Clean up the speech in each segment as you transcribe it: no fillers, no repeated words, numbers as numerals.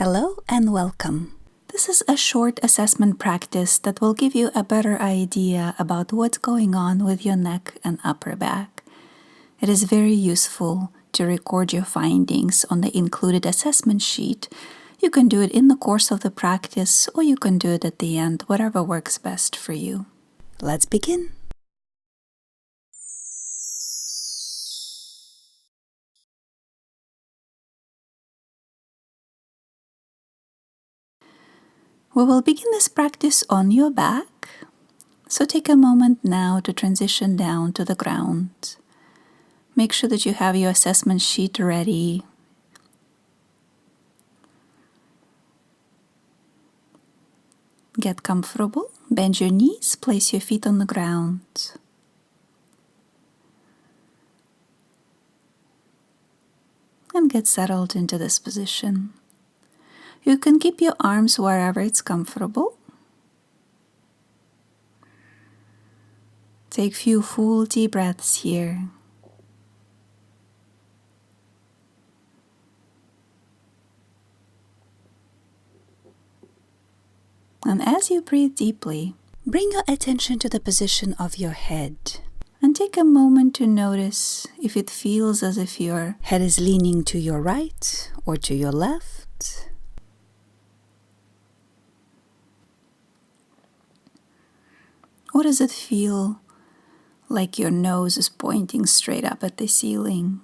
Hello and welcome. This is a short assessment practice that will give you a better idea about what's going on with your neck and upper back. It is very useful to record your findings on the included assessment sheet. You can do it in the course of the practice or you can do it at the end, whatever works best for you. Let's begin. We will begin this practice on your back, so take a moment now to transition down to the ground. Make sure that you have your assessment sheet ready. Get comfortable, bend your knees, place your feet on the ground. And get settled into this position. You can keep your arms wherever it's comfortable. Take few full deep breaths here. And as you breathe deeply, bring your attention to the position of your head. And take a moment to notice if it feels as if your head is leaning to your right or to your left. Or does it feel like your nose is pointing straight up at the ceiling?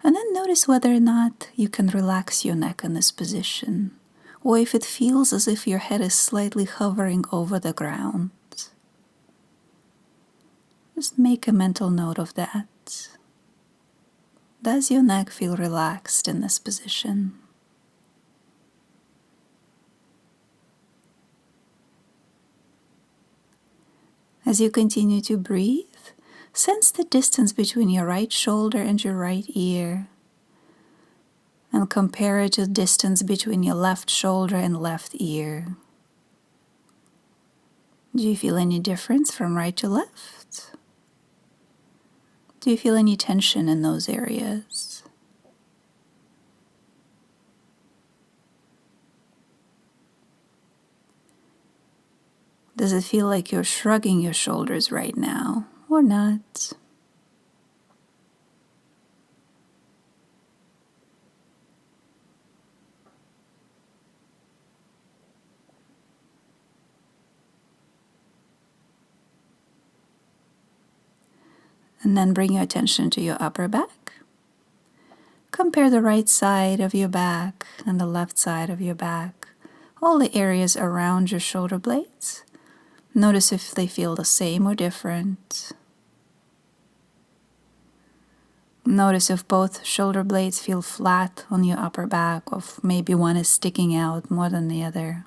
And then notice whether or not you can relax your neck in this position, or if it feels as if your head is slightly hovering over the ground. Just make a mental note of that. Does your neck feel relaxed in this position? As you continue to breathe, sense the distance between your right shoulder and your right ear, and compare it to the distance between your left shoulder and left ear. Do you feel any difference from right to left? Do you feel any tension in those areas? Does it feel like you're shrugging your shoulders right now, or not? And then bring your attention to your upper back. Compare the right side of your back and the left side of your back, all the areas around your shoulder blades. Notice if they feel the same or different. Notice if both shoulder blades feel flat on your upper back, or if maybe one is sticking out more than the other.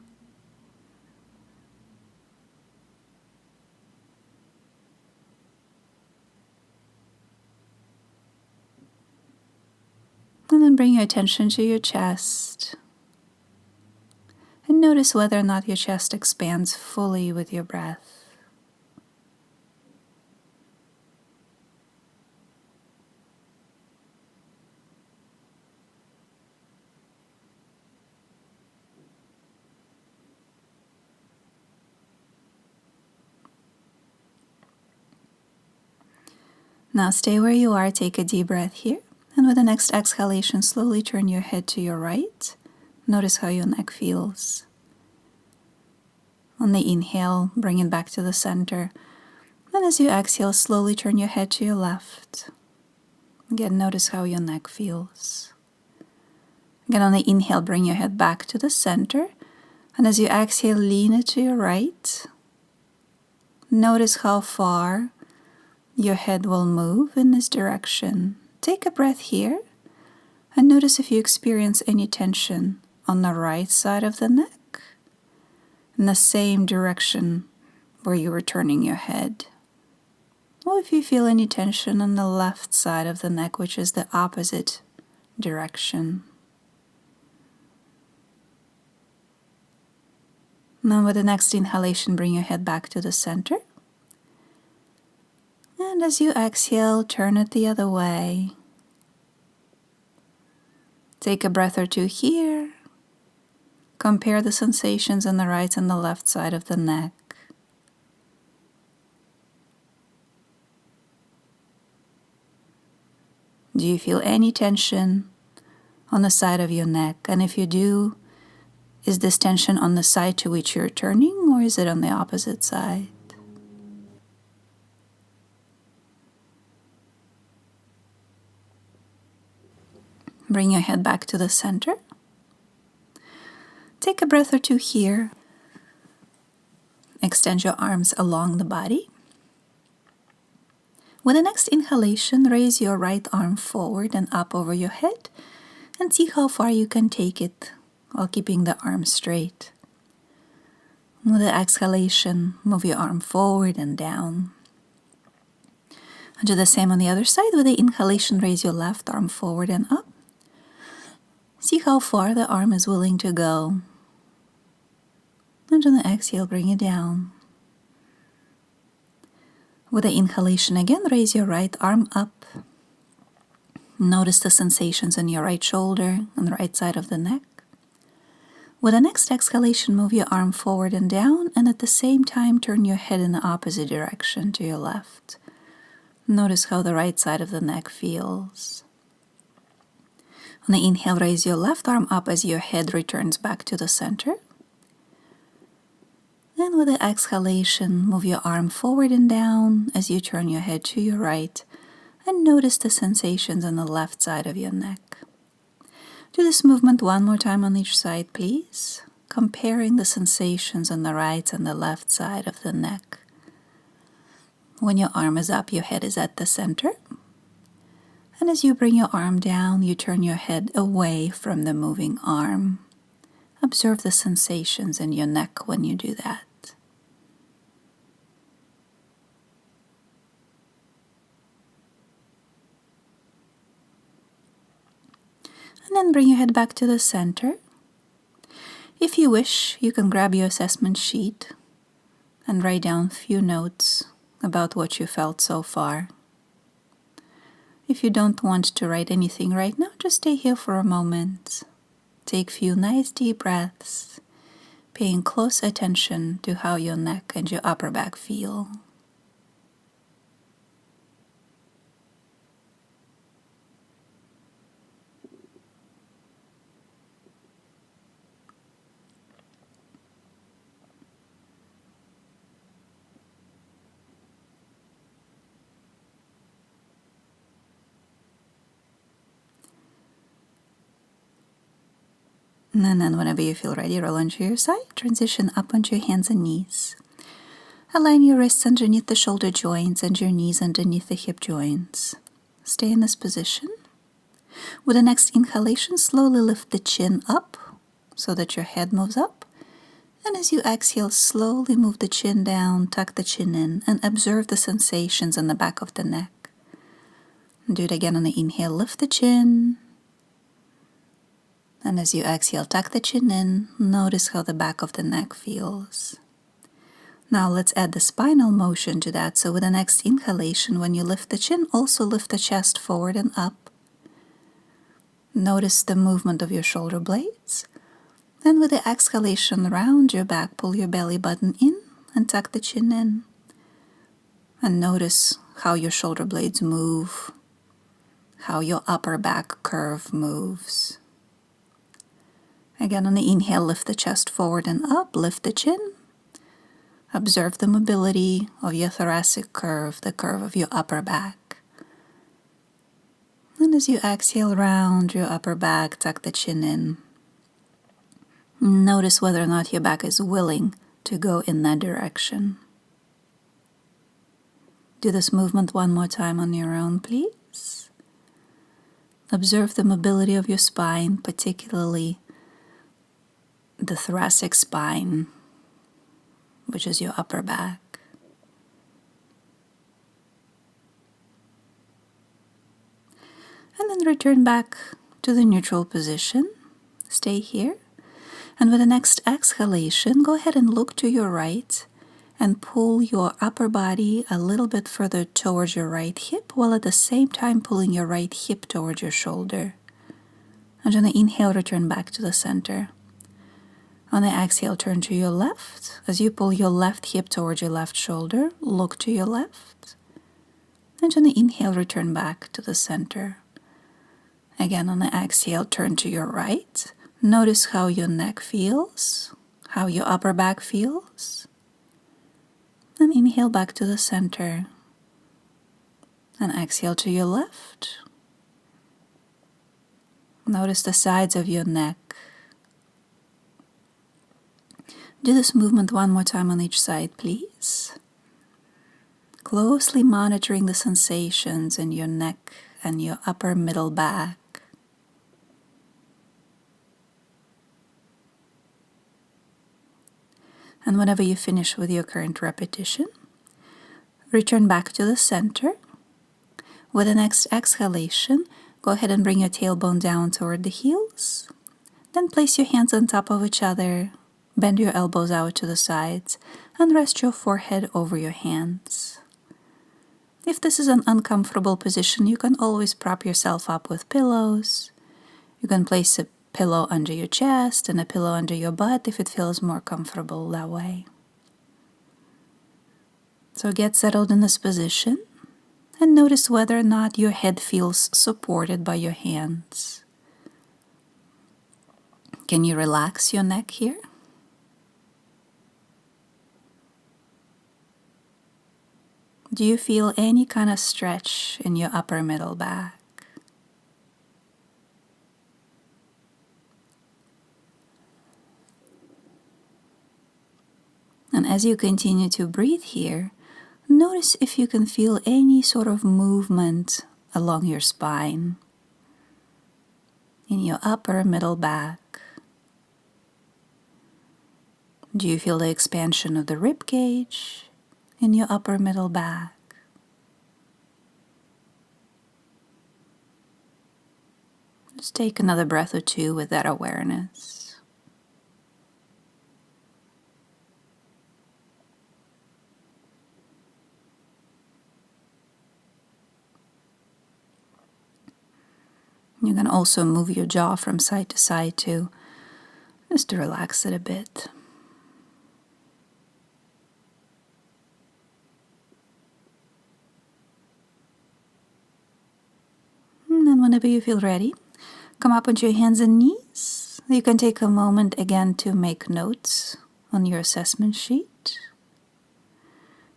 And then bring your attention to your chest. And notice whether or not your chest expands fully with your breath. Now stay where you are, take a deep breath here. And with the next exhalation, slowly turn your head to your right. Notice how your neck feels. On the inhale, bring it back to the center. And as you exhale, slowly turn your head to your left. Again, notice how your neck feels. Again, on the inhale, bring your head back to the center. And as you exhale, lean it to your right. Notice how far your head will move in this direction. Take a breath here and notice if you experience any tension on the right side of the neck in the same direction where you were turning your head. Or if you feel any tension on the left side of the neck, which is the opposite direction. Now with the next inhalation, bring your head back to the center. And as you exhale, turn it the other way. Take a breath or two here. Compare the sensations on the right and the left side of the neck. Do you feel any tension on the side of your neck? And if you do, is this tension on the side to which you're turning, or is it on the opposite side? Bring your head back to the center. Take a breath or two here. Extend your arms along the body. With the next inhalation, raise your right arm forward and up over your head and see how far you can take it while keeping the arm straight. With the exhalation, move your arm forward and down. And do the same on the other side. With the inhalation, raise your left arm forward and up. See how far the arm is willing to go. And on the exhale, bring it down. With the inhalation again, raise your right arm up. Notice the sensations in your right shoulder and the right side of the neck. With the next exhalation, move your arm forward and down, and at the same time, turn your head in the opposite direction to your left. Notice how the right side of the neck feels. On the inhale, raise your left arm up as your head returns back to the center. And with the exhalation, move your arm forward and down as you turn your head to your right and notice the sensations on the left side of your neck. Do this movement one more time on each side, please, comparing the sensations on the right and the left side of the neck. When your arm is up, your head is at the center. And as you bring your arm down, you turn your head away from the moving arm. Observe the sensations in your neck when you do that. And then bring your head back to the center. If you wish, you can grab your assessment sheet and write down a few notes about what you felt so far. If you don't want to write anything right now, just stay here for a moment. Take a few nice deep breaths, paying close attention to how your neck and your upper back feel. And then whenever you feel ready, roll onto your side, transition up onto your hands and knees. Align your wrists underneath the shoulder joints and your knees underneath the hip joints. Stay in this position. With the next inhalation, slowly lift the chin up so that your head moves up. And as you exhale, slowly move the chin down, tuck the chin in, and observe the sensations on the back of the neck. Do it again on the inhale, lift the chin. And as you exhale, tuck the chin in. Notice how the back of the neck feels. Now let's add the spinal motion to that. So with the next inhalation, when you lift the chin, also lift the chest forward and up. Notice the movement of your shoulder blades. Then with the exhalation, round your back, pull your belly button in and tuck the chin in. And notice how your shoulder blades move, how your upper back curve moves. Again, on the inhale, lift the chest forward and up, lift the chin. Observe the mobility of your thoracic curve, the curve of your upper back. And as you exhale, round your upper back, tuck the chin in. Notice whether or not your back is willing to go in that direction. Do this movement one more time on your own, please. Observe the mobility of your spine, particularly the thoracic spine, which is your upper back. And then return back to the neutral position. Stay here. And with the next exhalation, go ahead and look to your right and pull your upper body a little bit further towards your right hip, while at the same time pulling your right hip towards your shoulder. And on the inhale, return back to the center. On the exhale, turn to your left. As you pull your left hip towards your left shoulder, look to your left. And on the inhale, return back to the center. Again, on the exhale, turn to your right. Notice how your neck feels, how your upper back feels. And inhale back to the center. And exhale to your left. Notice the sides of your neck. Do this movement one more time on each side, please. Closely monitoring the sensations in your neck and your upper middle back. And whenever you finish with your current repetition, return back to the center. With the next exhalation, go ahead and bring your tailbone down toward the heels. Then place your hands on top of each other, bend your elbows out to the sides, and rest your forehead over your hands. If this is an uncomfortable position, you can always prop yourself up with pillows. You can place a pillow under your chest and a pillow under your butt if it feels more comfortable that way. So get settled in this position and notice whether or not your head feels supported by your hands. Can you relax your neck here? Do you feel any kind of stretch in your upper middle back? And as you continue to breathe here, notice if you can feel any sort of movement along your spine, in your upper middle back. Do you feel the expansion of the rib cage in your upper middle back? Just take another breath or two with that awareness. You can also move your jaw from side to side too, just to relax it a bit. And then whenever you feel ready, come up onto your hands and knees. You can take a moment again to make notes on your assessment sheet.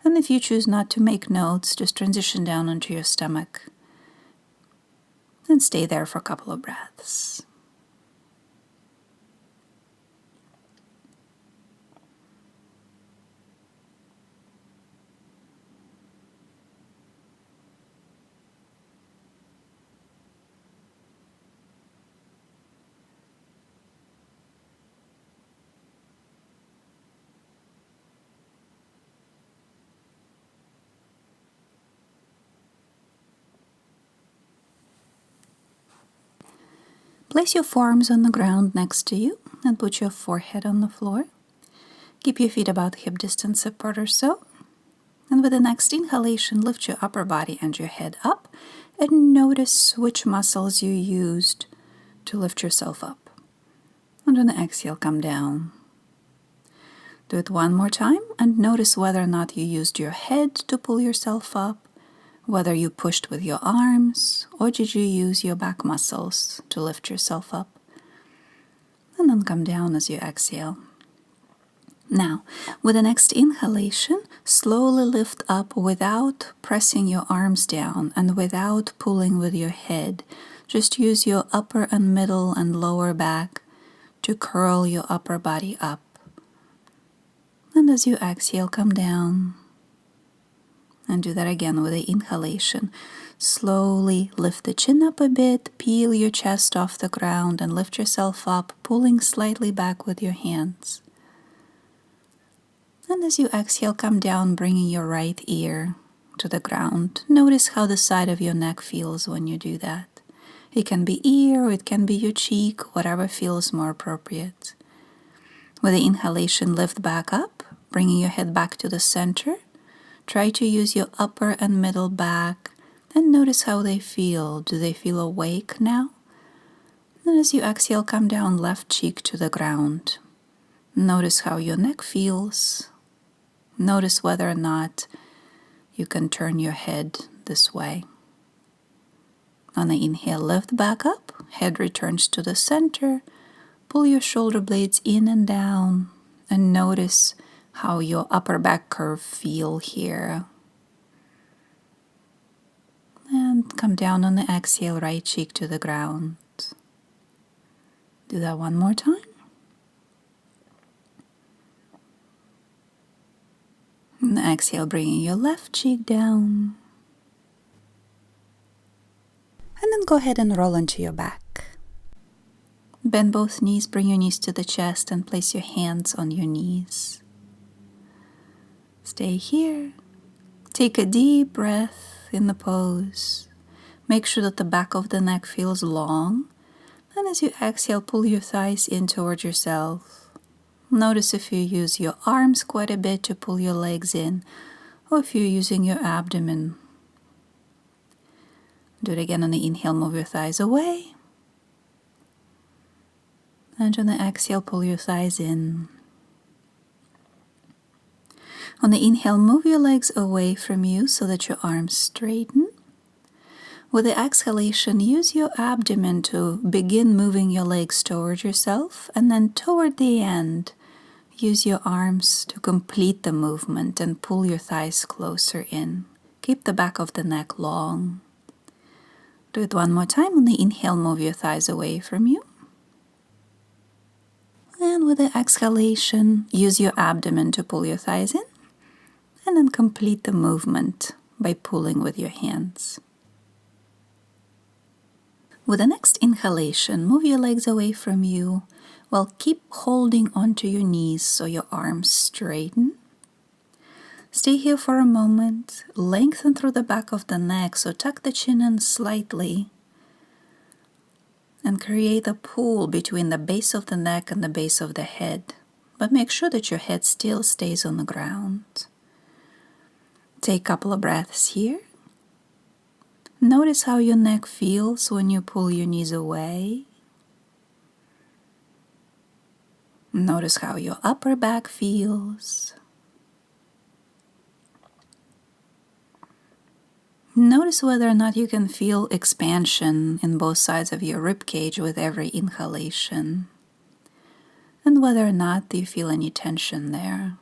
And if you choose not to make notes, just transition down onto your stomach and stay there for a couple of breaths. Place your forearms on the ground next to you and put your forehead on the floor. Keep your feet about hip distance apart or so. And with the next inhalation, lift your upper body and your head up and notice which muscles you used to lift yourself up. And on the exhale, come down. Do it one more time and notice whether or not you used your head to pull yourself up, whether you pushed with your arms, or did you use your back muscles to lift yourself up? And then come down as you exhale. Now, with the next inhalation, slowly lift up without pressing your arms down and without pulling with your head. Just use your upper and middle and lower back to curl your upper body up. And as you exhale, come down. And do that again with the inhalation. Slowly lift the chin up a bit, peel your chest off the ground and lift yourself up, pulling slightly back with your hands. And as you exhale, come down, bringing your right ear to the ground. Notice how the side of your neck feels when you do that. It can be ear, or it can be your cheek, whatever feels more appropriate. With the inhalation, lift back up, bringing your head back to the center. Try to use your upper and middle back and notice how they feel. Do they feel awake now? And as you exhale, come down left cheek to the ground. Notice how your neck feels. Notice whether or not you can turn your head this way. On the inhale, lift back up. Head returns to the center. Pull your shoulder blades in and down. And notice how your upper back curve feel here. And come down on the exhale, right cheek to the ground. Do that one more time. And exhale, bringing your left cheek down. And then go ahead and roll onto your back. Bend both knees, bring your knees to the chest and place your hands on your knees. Stay here. Take a deep breath in the pose. Make sure that the back of the neck feels long. And as you exhale, pull your thighs in towards yourself. Notice if you use your arms quite a bit to pull your legs in, or if you're using your abdomen. Do it again on the inhale, move your thighs away. And on the exhale, pull your thighs in. On the inhale, move your legs away from you so that your arms straighten. With the exhalation, use your abdomen to begin moving your legs towards yourself, and then toward the end, use your arms to complete the movement and pull your thighs closer in. Keep the back of the neck long. Do it one more time. On the inhale, move your thighs away from you. And with the exhalation, use your abdomen to pull your thighs in, and then complete the movement by pulling with your hands. With the next inhalation, move your legs away from you while keep holding onto your knees so your arms straighten. Stay here for a moment, lengthen through the back of the neck, so tuck the chin in slightly and create a pull between the base of the neck and the base of the head. But make sure that your head still stays on the ground. Take a couple of breaths here. Notice how your neck feels when you pull your knees away. Notice how your upper back feels. Notice whether or not you can feel expansion in both sides of your rib cage with every inhalation, and whether or not you feel any tension there.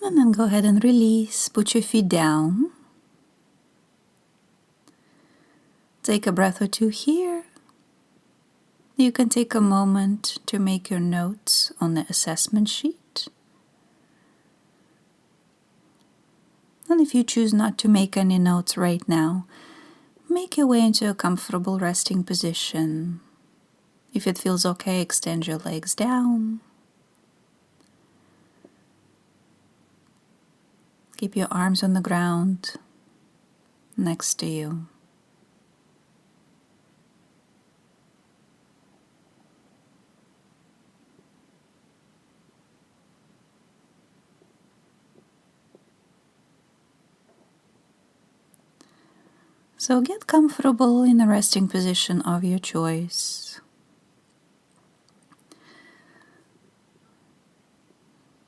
And then go ahead and release. Put your feet down. Take a breath or two here. You can take a moment to make your notes on the assessment sheet. And if you choose not to make any notes right now, make your way into a comfortable resting position. If it feels okay, extend your legs down. Keep your arms on the ground next to you. So get comfortable in the resting position of your choice.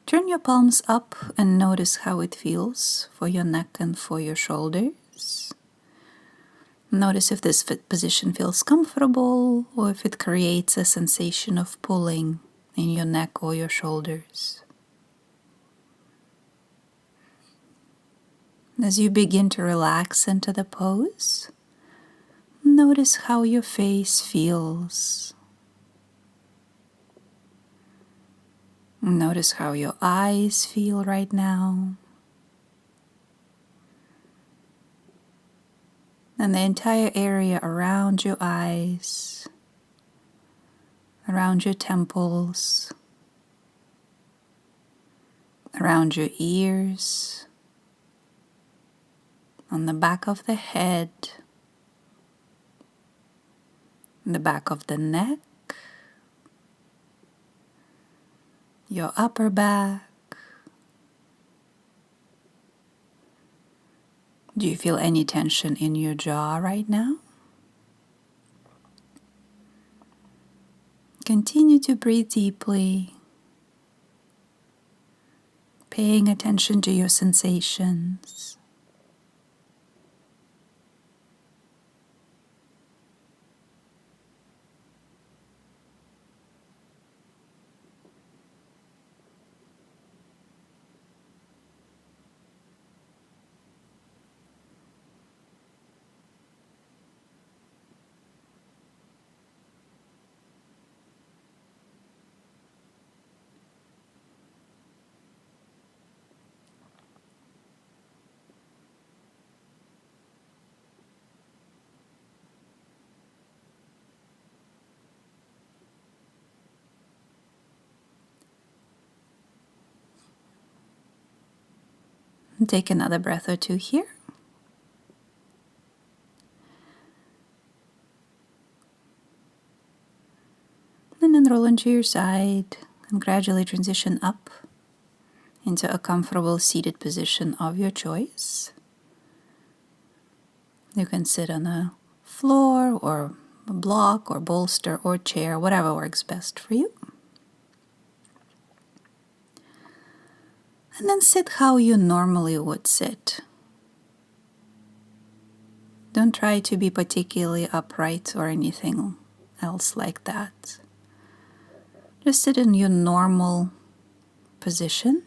Turn your palms up and notice how it feels for your neck and for your shoulders. Notice if this position feels comfortable or if it creates a sensation of pulling in your neck or your shoulders. As you begin to relax into the pose, notice how your face feels. Notice how your eyes feel right now. And the entire area around your eyes, around your temples, around your ears, on the back of the head, the back of the neck, your upper back. Do you feel any tension in your jaw right now? Continue to breathe deeply, paying attention to your sensations. Take another breath or two here. And then roll into your side and gradually transition up into a comfortable seated position of your choice. You can sit on a floor or a block or bolster or chair, whatever works best for you. And then sit how you normally would sit. Don't try to be particularly upright or anything else like that. Just sit in your normal position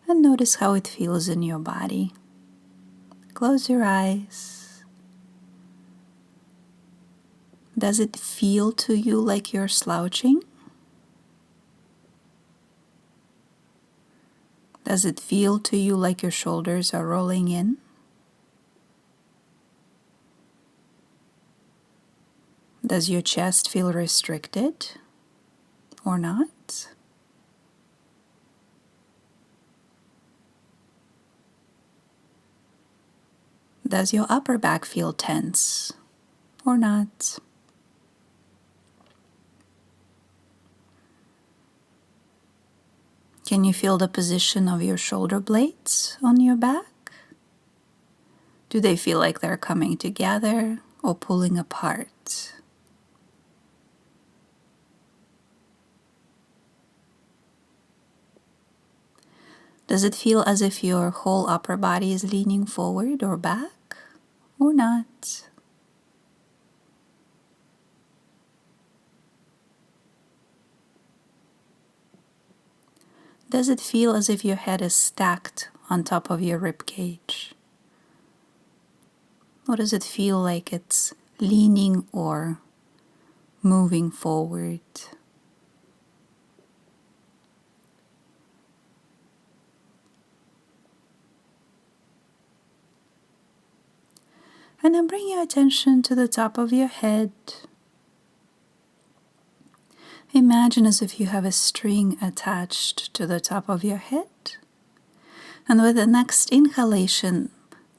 and notice how it feels in your body. Close your eyes. Does it feel to you like you're slouching? Does it feel to you like your shoulders are rolling in? Does your chest feel restricted or not? Does your upper back feel tense or not? Can you feel the position of your shoulder blades on your back? Do they feel like they're coming together or pulling apart? Does it feel as if your whole upper body is leaning forward or back or not? Does it feel as if your head is stacked on top of your rib cage? Or does it feel like it's leaning or moving forward? And then bring your attention to the top of your head. Imagine as if you have a string attached to the top of your head. And with the next inhalation,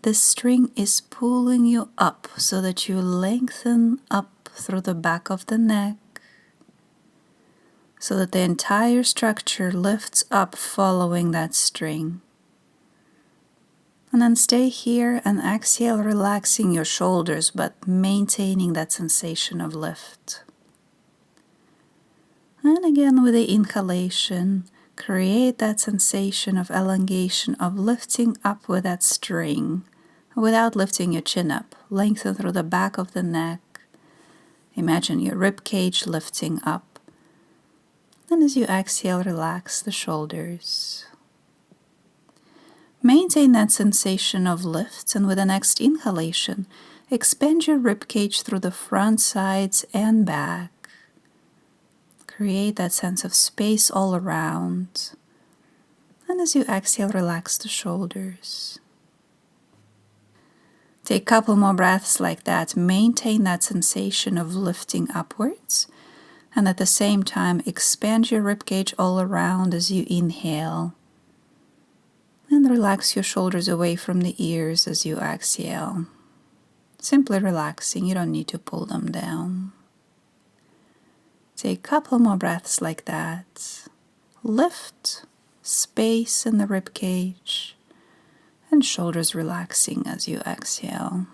this string is pulling you up so that you lengthen up through the back of the neck, so that the entire structure lifts up following that string. And then stay here and exhale, relaxing your shoulders, but maintaining that sensation of lift. And again, with the inhalation, create that sensation of elongation, of lifting up with that string, without lifting your chin up. Lengthen through the back of the neck. Imagine your rib cage lifting up. And as you exhale, relax the shoulders. Maintain that sensation of lift, and with the next inhalation, expand your rib cage through the front, sides, and back. Create that sense of space all around. And as you exhale, relax the shoulders. Take a couple more breaths like that. Maintain that sensation of lifting upwards. And at the same time, expand your rib cage all around as you inhale. And relax your shoulders away from the ears as you exhale. simply relaxing. You don't need to pull them down. Take a couple more breaths like that. Lift, space in the rib cage, and shoulders relaxing as you exhale.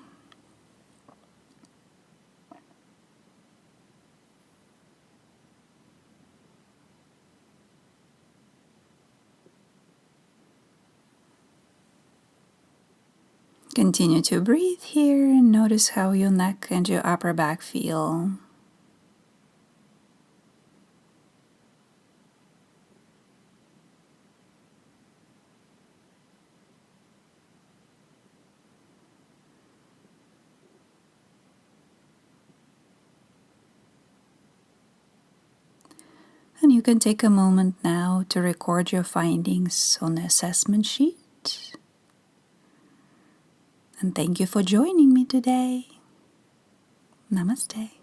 Continue to breathe here and notice how your neck and your upper back feel. And you can take a moment now to record your findings on the assessment sheet. And thank you for joining me today. Namaste.